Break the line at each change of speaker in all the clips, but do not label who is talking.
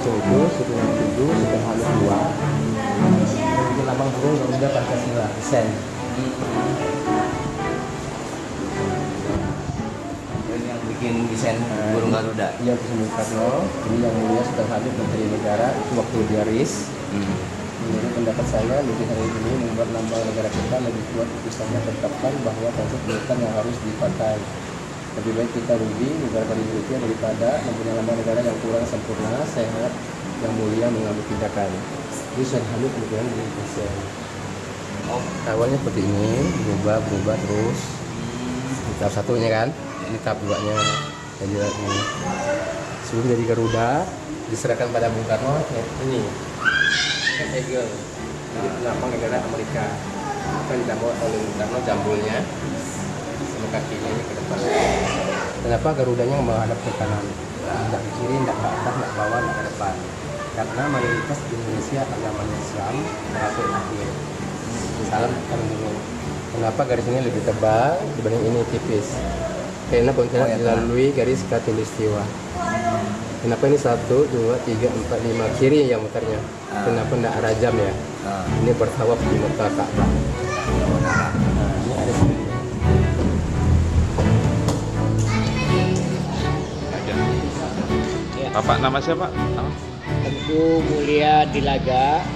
langsung itu Sultan Hamid I, Sultan Hamid II. Itu lambang burung Garuda Pancasila desain.
Ini yang bikin desain burung Garuda.
Iya, itu Bung Karno. Ini yang mulia Sultan Hamid Menteri Negara itu waktu dia RIS. Menurut pendapat saya, lebih hari ini membuat lambang negara kita lebih kuat putusannya tetapkan bahwa konsep bukan yang harus dipakai. Lebih baik kita rugi negara rupiah daripada mempunyai lambang negara yang kurang sempurna, sehat, yang mulia mengambil tindakan. Jadi Sultan Hamid kemudian di desain.
Oh,
Awalnya seperti ini, berubah terus. Di tahap satunya kan, ini tahap duanya. Jadi ini sebelum jadi Garuda diserahkan pada Bung Karno ini Eagle, jadi lambang negara Amerika. Apa yang dibawa oleh Bung Karno jambulnya sama kakinya ini ke depan. Kenapa Garudanya menghadap ke kanan? Tidak ke kiri, tidak ke atas, tidak ke bawah, tidak ke depan. Karena mayoritas di Indonesia agamanya Islam, atau akhir. Salam kan dulu. Kenapa garis ini lebih tebal dibanding ini tipis? Karena konten dilalui garis khatulistiwa. Kenapa ini 1, 2, 3, 4, 5 kiri yang muternya? Kenapa tidak rajam ya? Ini bertawaf di Mekah Ka'bah. Ini ada sini.
Bapak nama siapa?
Tentu Mulia Dilaga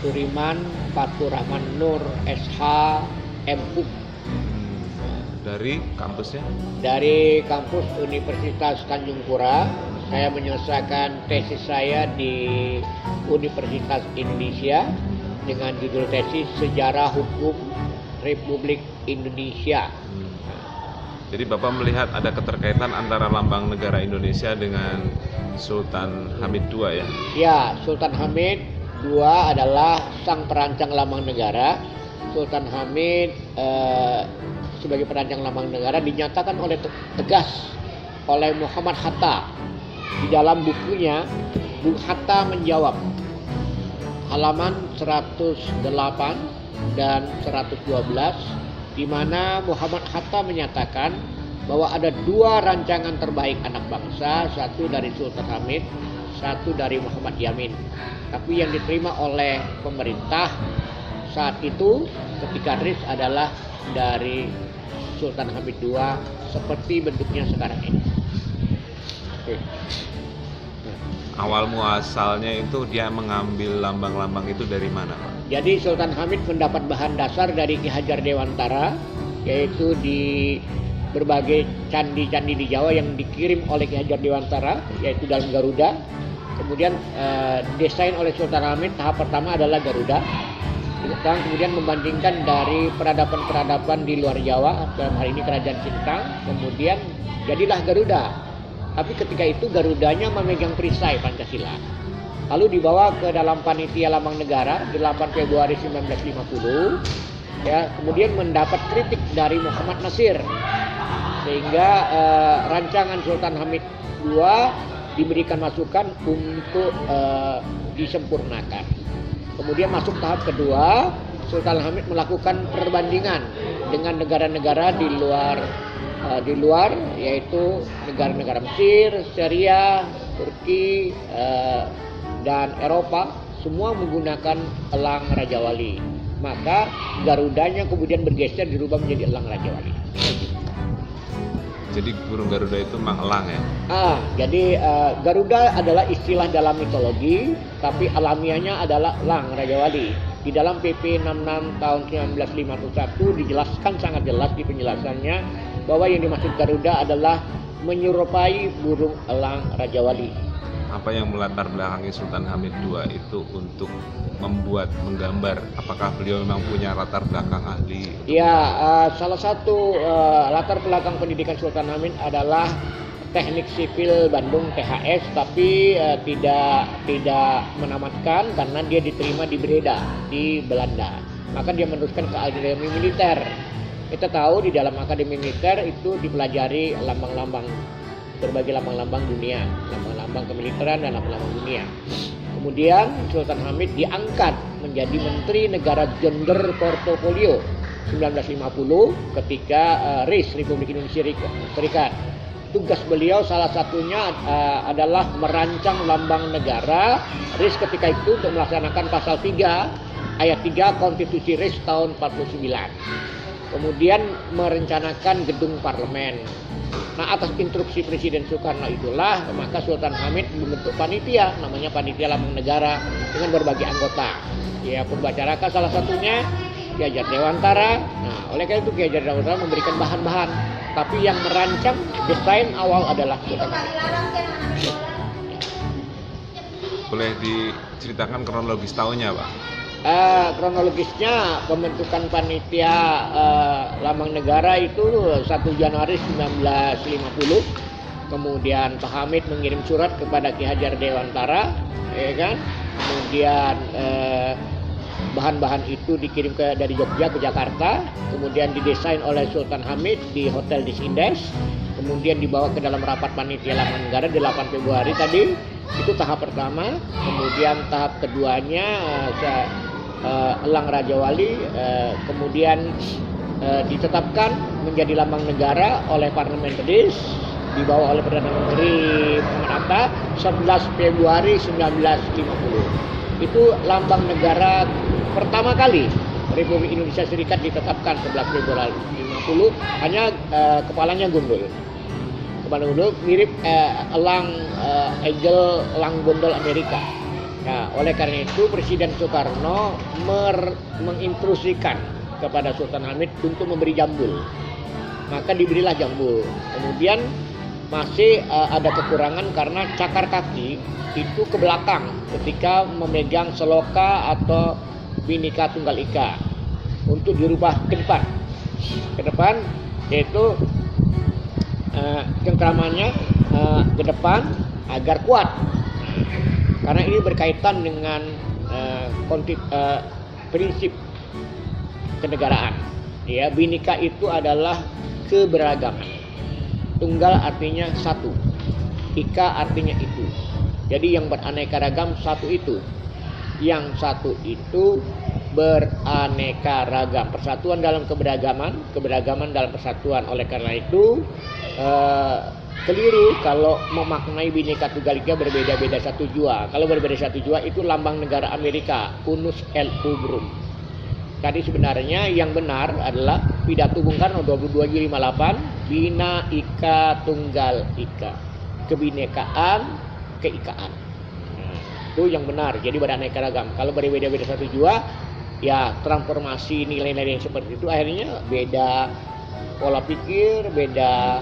Turiman Faturrahman Nur SH MU
Dari kampusnya?
dari kampus Universitas Tanjung Pura. Saya menyelesaikan tesis saya di Universitas Indonesia dengan judul tesis Sejarah Hukum Republik Indonesia.
Jadi Bapak melihat ada keterkaitan antara lambang negara Indonesia dengan Sultan Hamid II ya?
Ya, Sultan Hamid II adalah sang perancang lambang negara. Sultan Hamid sebagai perancang lambang negara dinyatakan oleh tegas oleh Muhammad Hatta. Di dalam bukunya, Bung Hatta menjawab halaman 108 dan 112, di mana Muhammad Hatta menyatakan bahwa ada 2 rancangan terbaik anak bangsa, satu dari Sultan Hamid, satu dari Muhammad Yamin. Tapi yang diterima oleh pemerintah saat itu ketika RIS adalah dari Sultan Hamid II seperti bentuknya sekarang ini. Oke.
Awal muasalnya itu dia mengambil lambang-lambang itu dari mana, Pak?
Jadi Sultan Hamid mendapat bahan dasar dari Ki Hajar Dewantara, yaitu di berbagai candi-candi di Jawa yang dikirim oleh Ki Hajar Dewantara, yaitu dalam Garuda. Kemudian desain oleh Sultan Hamid tahap pertama adalah Garuda. Dan kemudian membandingkan dari peradaban-peradaban di luar Jawa, dalam hal ini Kerajaan Sintang, kemudian jadilah Garuda. Tapi ketika itu Garudanya memegang perisai Pancasila. Lalu dibawa ke dalam panitia lambang negara 8 Februari 1950. Ya, kemudian mendapat kritik dari Muhammad Nasir. Sehingga rancangan Sultan Hamid II diberikan masukan untuk disempurnakan. Kemudian masuk tahap kedua, Sultan Hamid melakukan perbandingan dengan negara-negara di luar yaitu negara-negara Mesir, Syria, Turki, dan Eropa, semua menggunakan elang Raja Wali. Maka Garudanya kemudian bergeser dirubah menjadi elang Raja Wali.
Jadi burung Garuda itu memang elang ya?
Jadi Garuda adalah istilah dalam mitologi, tapi alamiahnya adalah elang Raja Wali. Di dalam PP 66 tahun 1951 dijelaskan sangat jelas di penjelasannya bahwa yang dimaksud Garuda adalah menyerupai burung elang Raja Wali.
Apa yang melatar belakangi Sultan Hamid II itu untuk menggambar? Apakah beliau memang punya latar belakang ahli?
Ya, salah satu latar belakang pendidikan Sultan Hamid adalah Teknik Sipil Bandung THS, tapi tidak menamatkan karena dia diterima di Breda di Belanda. Maka dia meneruskan ke Akademi Militer. Kita tahu di dalam Akademi Militer itu dipelajari lambang-lambang, berbagai lambang-lambang dunia, lambang-lambang kemiliteran dan lambang-lambang dunia. Kemudian Sultan Hamid diangkat menjadi Menteri Negara Gender Portofolio 1950 ketika RIS Republik Indonesia Serikat. tugas beliau salah satunya adalah merancang lambang negara RIS ketika itu untuk melaksanakan pasal 3 ayat 3 Konstitusi RIS tahun 49. Kemudian merencanakan gedung parlemen. Nah, atas instruksi Presiden Soekarno itulah maka Sultan Hamid membentuk panitia, namanya Panitia Lambang Negara dengan berbagai anggota. Ya, Purbacaraka salah satunya, Ki Hajar Dewantara. Nah, oleh karena itu Ki Hajar Dewantara memberikan bahan-bahan, tapi yang merancang desain awal adalah Sultan Hamid.
Boleh diceritakan kronologis tahunnya, Pak?
Kronologisnya pembentukan panitia Lambang Negara itu 1 Januari 1950. Kemudian Pak Hamid mengirim surat kepada Ki Hajar Dewantara, ya kan? Kemudian bahan-bahan itu dikirim dari Jogja ke Jakarta, kemudian didesain oleh Sultan Hamid di Hotel Disindes, kemudian dibawa ke dalam rapat panitia Lambang Negara 8 Februari tadi. Itu tahap pertama. Kemudian tahap keduanya Elang Raja Wali kemudian ditetapkan menjadi lambang negara oleh Parlemen RIS, dibawa oleh Perdana Menteri Muhammad Hatta 11 Februari 1950. Itu lambang negara pertama kali Republik Indonesia Serikat ditetapkan 11 Februari 1950, hanya kepalanya gundul. Kepala gundul mirip elang gondol Amerika. Nah, oleh karena itu Presiden Soekarno menginstruksikan kepada Sultan Hamid untuk memberi jambul. Maka diberilah jambul. Kemudian masih ada kekurangan karena cakar kaki itu ke belakang ketika memegang seloka atau Bhinneka Tunggal Ika. Untuk dirubah ke depan. Ke depan yaitu cengkramannya ke depan agar kuat. Karena ini berkaitan dengan prinsip kenegaraan. Ya, Bhinneka itu adalah keberagaman. Tunggal artinya satu, Ika artinya itu. Jadi yang beraneka ragam satu itu. Yang satu itu beraneka ragam. Persatuan dalam keberagaman, keberagaman dalam persatuan. Oleh karena itu keliru kalau memaknai Bhinneka Tunggal Ika berbeda-beda satu jua. Kalau berbeda satu jua itu lambang negara Amerika, Unus et Ubrum. Tadi sebenarnya yang benar adalah pidato Bung Karno 22 Juli 58, Bina Ika Tunggal Ika, kebinekaan, keikaan. Nah, itu yang benar. Jadi beraneka ragam. Kalau berbeda-beda satu jua, ya transformasi nilai-nilai yang seperti itu akhirnya beda pola pikir, beda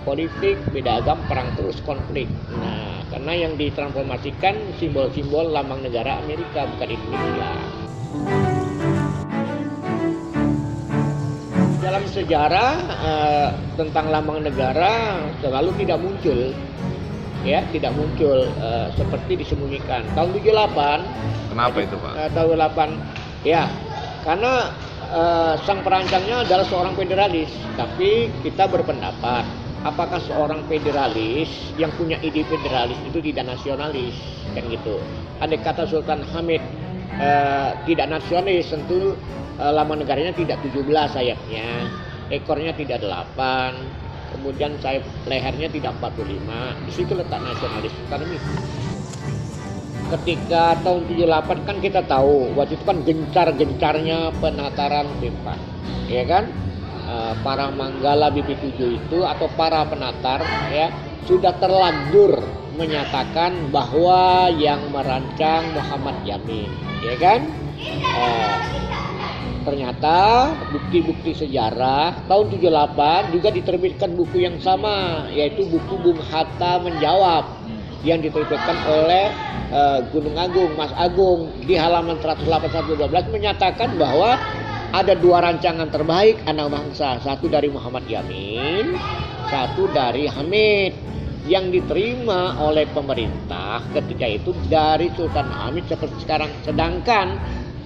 politik, beda agama, perang terus, konflik. Nah, karena yang ditransformasikan simbol-simbol lambang negara Amerika, bukan Indonesia. Dalam sejarah tentang lambang negara selalu tidak muncul, ya, tidak muncul seperti disembunyikan. Tahun 78.
Kenapa itu, Pak?
Tahun 8, ya, karena sang perancangnya adalah seorang federalis, tapi kita berpendapat apakah seorang federalis yang punya ide federalis itu tidak nasionalis, kan gitu. Andai kata Sultan Hamid tidak nasionalis, tentu lambang negaranya tidak 17 sayapnya, ekornya tidak 8, kemudian sayap lehernya tidak 45. Di situ letak nasionalis Sultan Hamid. Ketika tahun 78 kan kita tahu waktu itu kan gencar-gencarnya penataran bebas, ya kan? Para Manggala BP7 itu atau para penatar ya sudah terlanjur menyatakan bahwa yang merancang Muhammad Yamin, ya kan? Ternyata bukti-bukti sejarah tahun 78 juga diterbitkan buku yang sama, yaitu buku Bung Hatta Menjawab yang diterbitkan oleh Gunung Agung, Mas Agung, di halaman 108-112 menyatakan bahwa ada dua rancangan terbaik anak bangsa, satu dari Muhammad Yamin, satu dari Hamid, yang diterima oleh pemerintah ketika itu dari Sultan Hamid seperti sekarang. Sedangkan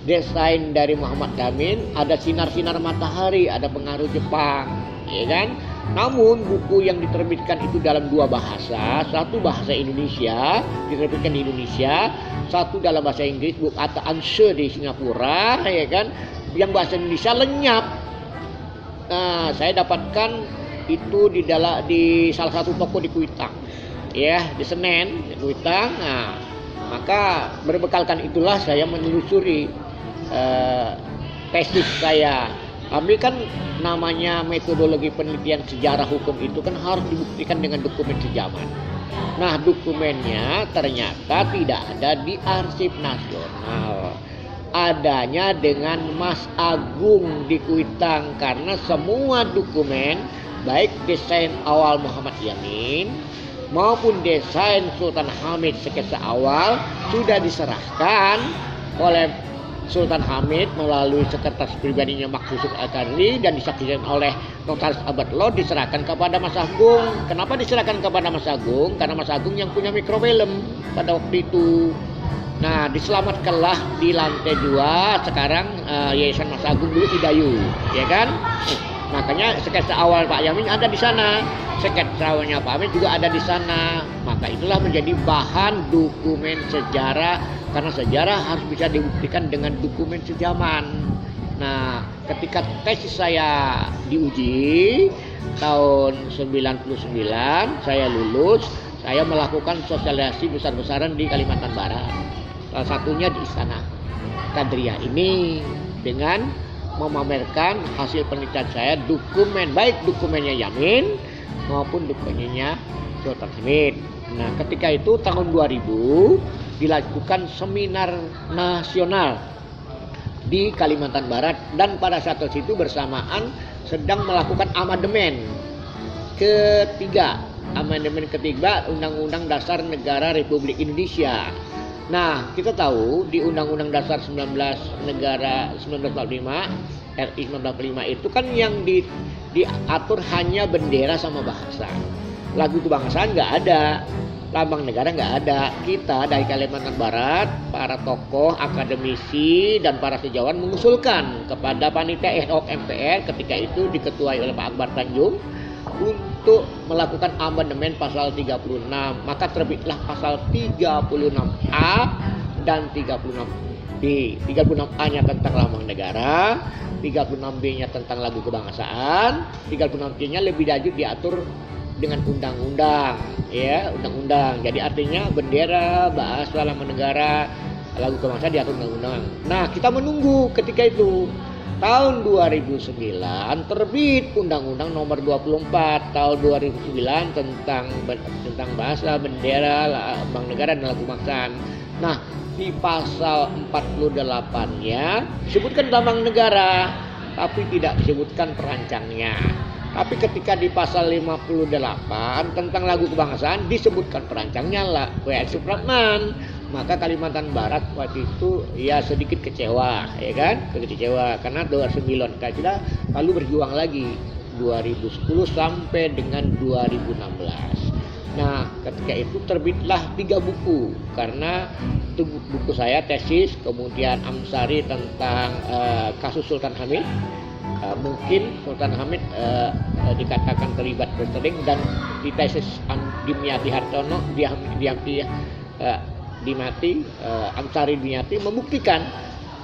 desain dari Muhammad Yamin ada sinar-sinar matahari, ada pengaruh Jepang, ya kan? Namun buku yang diterbitkan itu dalam dua bahasa, satu bahasa Indonesia, diterbitkan di Indonesia, satu dalam bahasa Inggris, buku Atta Anse di Singapura, ya kan? Yang bahasa Indonesia lenyap. Nah, saya dapatkan itu di salah satu toko di Kuitang, ya di Senen, di Kuitang. Nah, maka berbekalkan itulah saya menelusuri tesis saya. Kami kan namanya metodologi penelitian sejarah hukum itu kan harus dibuktikan dengan dokumen sejaman. Nah, dokumennya ternyata tidak ada di Arsip Nasional. Adanya dengan Mas Agung di Kuitang, karena semua dokumen baik desain awal Muhammad Yamin maupun desain Sultan Hamid sketsa awal sudah diserahkan oleh Sultan Hamid melalui sekretaris pribadinya Maksusuk Al-Qadri dan disaksikan oleh Notaris Abad Law, diserahkan kepada Mas Agung. Kenapa diserahkan kepada Mas Agung? Karena Mas Agung yang punya mikrofilm pada waktu itu. Nah, diselamatkanlah di lantai 2 sekarang Yayasan Mas Agung dulu Hidayu, ya kan? Makanya sketsa awal Pak Yamin ada di sana, sketsa awalnya Pak Hamid juga ada di sana. Maka itulah menjadi bahan dokumen sejarah, karena sejarah harus bisa dibuktikan dengan dokumen sejaman. Nah, ketika tesis saya diuji tahun 99, saya lulus, saya melakukan sosialisasi besar-besaran di Kalimantan Barat. Salah satunya di Istana Kadriah ini dengan memamerkan hasil penelitian saya, dokumen baik dokumennya Yamin maupun dokumennya Sultan Hamid. Nah, ketika itu tahun 2000 dilakukan seminar nasional di Kalimantan Barat, dan pada saat itu bersamaan sedang melakukan amandemen ketiga Undang-Undang Dasar Negara Republik Indonesia. Nah, kita tahu di Undang-Undang Dasar 1945 RI 1945 itu kan yang diatur hanya bendera sama bahasa. Lagu kebangsaan nggak ada, lambang negara nggak ada. Kita dari Kalimantan Barat, para tokoh, akademisi, dan para sejarawan mengusulkan kepada panitia ad hoc MPR ketika itu diketuai oleh Pak Akbar Tanjung untuk melakukan amandemen pasal 36. Maka terbitlah pasal 36A dan 36B. 36A-nya tentang lambang negara, 36B-nya tentang lagu kebangsaan, 36C-nya lebih lanjut diatur dengan undang-undang, ya, undang-undang. Jadi artinya bendera, bahasa, lambang negara, lagu kebangsaan diatur undang-undang. Nah, kita menunggu ketika itu. Tahun 2009 terbit Undang-Undang Nomor 24 Tahun 2009 tentang bahasa, bendera, lambang negara, dan lagu kebangsaan. Nah, di pasal 48-nya disebutkan lambang negara, tapi tidak disebutkan perancangnya. Tapi ketika di pasal 58 tentang lagu kebangsaan disebutkan perancangnya lah, W.R. Supratman. Maka Kalimantan Barat waktu itu ya sedikit kecewa, ya kan? Kecewa karena 2009 kita lalu berjuang lagi 2010 sampai dengan 2016. Nah, ketika itu terbitlah 3 buku, karena itu buku saya tesis, kemudian Amsari tentang kasus Sultan Hamid. Mungkin Sultan Hamid dikatakan terlibat berseling, dan di tesis Dimyati Hartono Amsari Dimyati membuktikan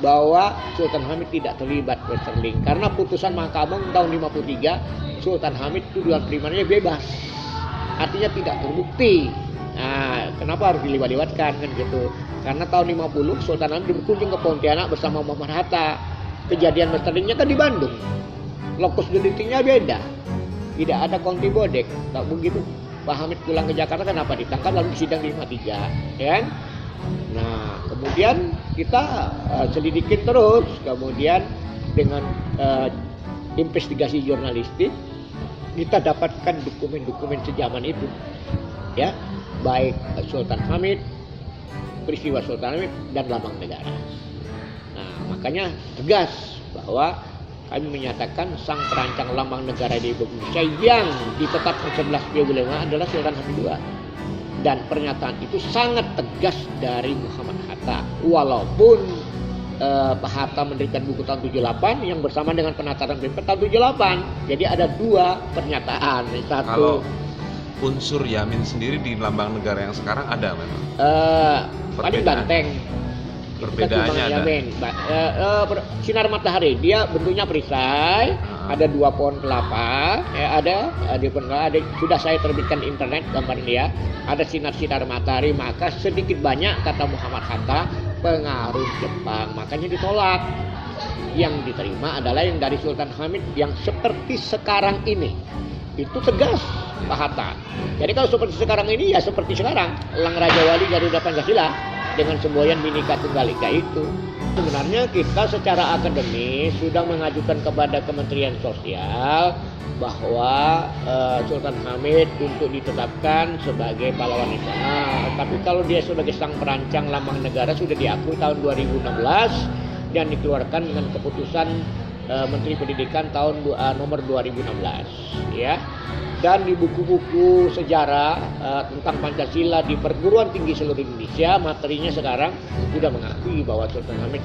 bahwa Sultan Hamid tidak terlibat berseling, karena putusan Mahkamah tahun 53 Sultan Hamid tuduhan primernya bebas, artinya tidak terbukti. Nah, kenapa harus dilibat-libatkan kan gitu? Karena tahun 50 Sultan Hamid berkunjung ke Pontianak bersama Muhammad Hatta. Kejadian berselingnya kan di Bandung, lokus deliktinya beda, tidak ada konti bodek. Tak begitu Pak Hamid pulang ke Jakarta, kenapa ditangkap lalu disidang di 53, ya kan? Nah, kemudian kita selidikin terus, kemudian dengan investigasi jurnalistik kita dapatkan dokumen-dokumen sejaman itu, ya, baik Sultan Hamid, peristiwa Sultan Hamid, dan lambang negara. Nah, makanya tegas bahwa kami menyatakan sang perancang lambang negara di Indonesia yang ditetapkan 11 Februari adalah Sultan Hamid II. Dan pernyataan itu sangat tegas dari Muhammad Hatta. Walaupun Pak Hatta mendirikan buku tahun 78 yang bersama dengan penataran BPN tahun 78. Jadi ada 2 pernyataan. Satu,
kalau unsur Yamin sendiri di lambang negara yang sekarang ada memang?
paling banteng.
Perbedaannya ada?
Yamin. Sinar matahari, dia bentuknya perisai. ada 2 pohon kelapa, ada di pohon kelapa, sudah saya terbitkan di internet gambar dia, ada sinar-sinar matahari, maka sedikit banyak kata Muhammad Hatta pengaruh Jepang, makanya ditolak. Yang diterima adalah yang dari Sultan Hamid yang seperti sekarang ini. Itu tegas Pak Hatta. Jadi kalau seperti sekarang ini ya seperti sekarang, Elang Raja Wali Garuda Pancasila dengan semboyan Bhinneka Tunggal Ika itu. Sebenarnya kita secara akademis sudah mengajukan kepada Kementerian Sosial bahwa Sultan Hamid untuk ditetapkan sebagai pahlawan nasional. Tapi kalau dia sebagai sang perancang lambang negara sudah diakui tahun 2016 dan dikeluarkan dengan keputusan Menteri Pendidikan tahun nomor 2016, ya. Dan di buku-buku sejarah tentang Pancasila di perguruan tinggi seluruh Indonesia, materinya sekarang sudah mengakui bahwa Sultan Hamid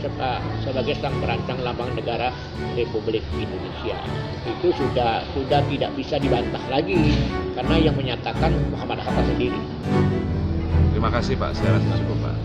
sebagai sang perancang lambang negara Republik Indonesia. Itu sudah tidak bisa dibantah lagi karena yang menyatakan Muhammad Hatta sendiri.
Terima kasih Pak, saya rasa cukup Pak.